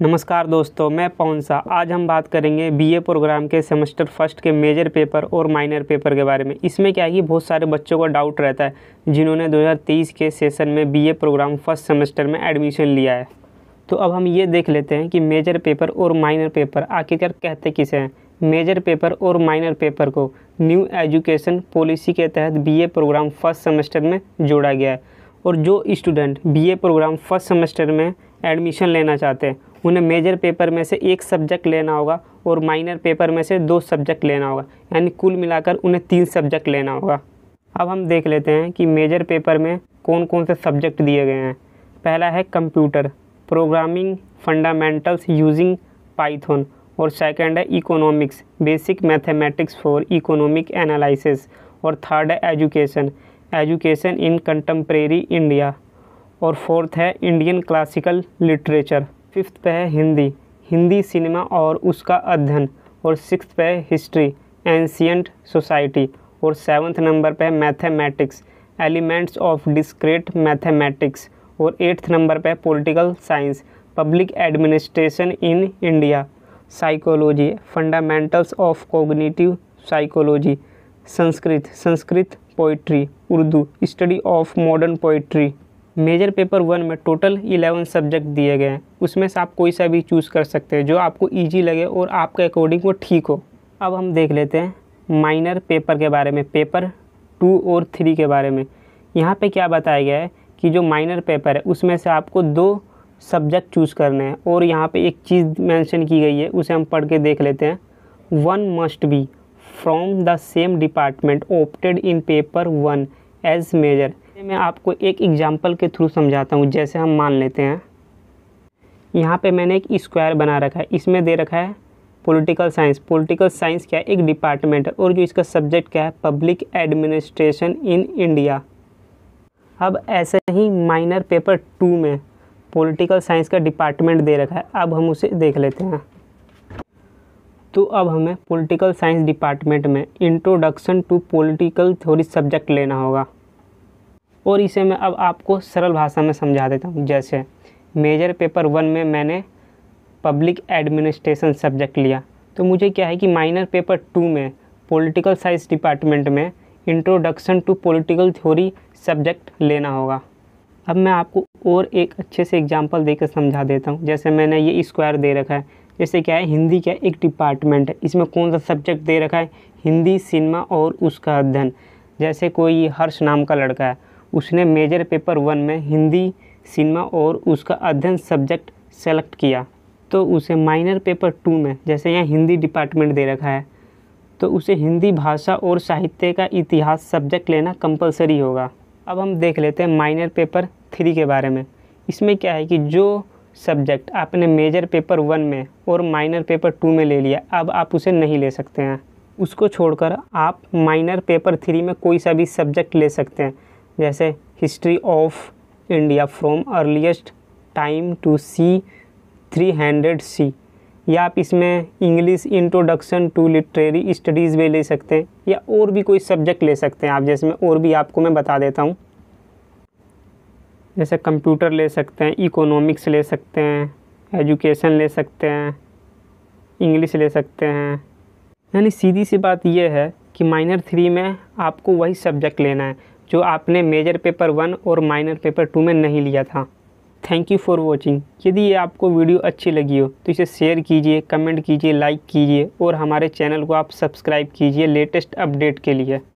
नमस्कार दोस्तों, मैं पवन सा। आज हम बात करेंगे बीए प्रोग्राम के सेमेस्टर फर्स्ट के मेजर पेपर और माइनर पेपर के बारे में। इसमें क्या है कि बहुत सारे बच्चों को डाउट रहता है जिन्होंने 2023 के सेशन में बीए प्रोग्राम फर्स्ट सेमेस्टर में एडमिशन लिया है। तो अब हम ये देख लेते हैं कि मेजर पेपर और माइनर पेपर आखिरकार कहते किसे हैं। मेजर पेपर और माइनर पेपर को न्यू एजुकेशन पॉलिसी के तहत बीए प्रोग्राम फर्स्ट सेमेस्टर में जोड़ा गया है, और जो student BA programme first semester में एडमिशन लेना चाहते हैं उन्हें मेजर पेपर में से एक सब्जेक्ट लेना होगा और माइनर पेपर में से 2 सब्जेक्ट लेना होगा, यानी कुल मिलाकर उन्हें 3 सब्जेक्ट लेना होगा। अब हम देख लेते हैं कि मेजर पेपर में कौन कौन से सब्जेक्ट दिए गए हैं। पहला है computer programming fundamentals using Python, और सेकंड है economics basic mathematics for economic analysis, और थर्ड है एजुकेशन इन कंटेम्प्रेरी इंडिया, और फोर्थ है इंडियन क्लासिकल लिटरेचर। फिफ्थ पे है हिंदी सिनेमा और उसका अध्ययन, और सिक्स्थ पे है हिस्ट्री एंशियंट सोसाइटी, और 7th नंबर पे है mathematics elements of discrete mathematics, और 8th नंबर पे है political science public administration in India, psychology fundamentals of cognitive psychology, Sanskrit poetry, Urdu study of modern poetry. Major paper 1 में total 11 subject दिए गए हैं। उसमें से आप कोई सा भी चूज़ कर सकते हैं जो आपको इजी लगे और आपके अकॉर्डिंग वो ठीक हो। अब हम देख लेते हैं माइनर पेपर के बारे में, पेपर 2 और 3 के बारे में। यहाँ पे क्या बताया गया है कि जो माइनर पेपर है उसमें से आपको 2 सब्जेक्ट चूज़ करने हैं, और यहाँ पे एक चीज़ मेंशन की गई है, उसे हम पढ़ के देख लेते हैं। 1 must be from the same department opted in paper 1 as major. मैं आपको एक एग्जांपल के थ्रू समझाता हूँ। जैसे हम मान लेते हैं यहाँ पे मैंने एक स्क्वायर बना रखा है, इसमें दे रखा है पॉलिटिकल साइंस क्या है, एक डिपार्टमेंट है, और जो इसका सब्जेक्ट क्या है, पब्लिक एडमिनिस्ट्रेशन इन इंडिया। अब ऐसे ही माइनर पेपर 2 में पॉलिटिकल साइंस का डिपार्टमेंट दे रखा है। अब हम उसे देख लेते हैं। तो अब हमें पॉलिटिकल साइंस डिपार्टमेंट में introduction to political theory subject लेना होगा, और इसे मैं अब आपको सरल भाषा में समझा देता हूँ। जैसे मेजर पेपर 1 में मैंने पब्लिक एडमिनिस्ट्रेशन सब्जेक्ट लिया, तो मुझे क्या है कि माइनर पेपर 2 में पॉलिटिकल साइंस डिपार्टमेंट में introduction to political theory subject लेना होगा। अब मैं आपको और एक अच्छे से एग्जांपल देकर समझा देता हूँ। जैसे मैंने ये स्क्वायर दे रखा है, जैसे क्या है हिंदी क्या एक डिपार्टमेंट है, इसमें कौन सा सब्जेक्ट दे रखा है, हिंदी सिनेमा और उसका अध्ययन। जैसे कोई हर्ष नाम का लड़का है, उसने मेजर पेपर 1 में हिंदी सिनेमा और उसका अध्ययन सब्जेक्ट सेलेक्ट किया, तो उसे माइनर पेपर 2 में, जैसे यहाँ हिंदी डिपार्टमेंट दे रखा है, तो उसे हिंदी भाषा और साहित्य का इतिहास सब्जेक्ट लेना कंपलसरी होगा। अब हम देख लेते हैं माइनर पेपर 3 के बारे में। इसमें क्या है कि जो सब्जेक्ट आपने मेजर पेपर 1 में और माइनर पेपर 2 में ले लिया, अब आप उसे नहीं ले सकते हैं। उसको छोड़कर आप माइनर पेपर 3 में कोई सा भी सब्जेक्ट ले सकते हैं। जैसे history of India from earliest time to C 300 C, या आप इसमें English introduction to literary studies भी ले सकते हैं, या और भी कोई सब्जेक्ट ले सकते हैं आप। जैसे मैं और भी आपको मैं बता देता हूँ। जैसे कंप्यूटर ले सकते हैं, इकोनॉमिक्स ले सकते हैं, एजुकेशन ले सकते हैं, इंग्लिश ले सकते हैं। यानी सीधी सी बात यह है कि माइनर 3 में आपको वही सब्जेक्ट लेना है जो आपने मेजर पेपर 1 और माइनर पेपर 2 में नहीं लिया था। Thank you for watching. यदि ये आपको वीडियो अच्छी लगी हो तो इसे शेयर कीजिए, कमेंट कीजिए, लाइक कीजिए, और हमारे चैनल को आप सब्सक्राइब कीजिए लेटेस्ट अपडेट के लिए।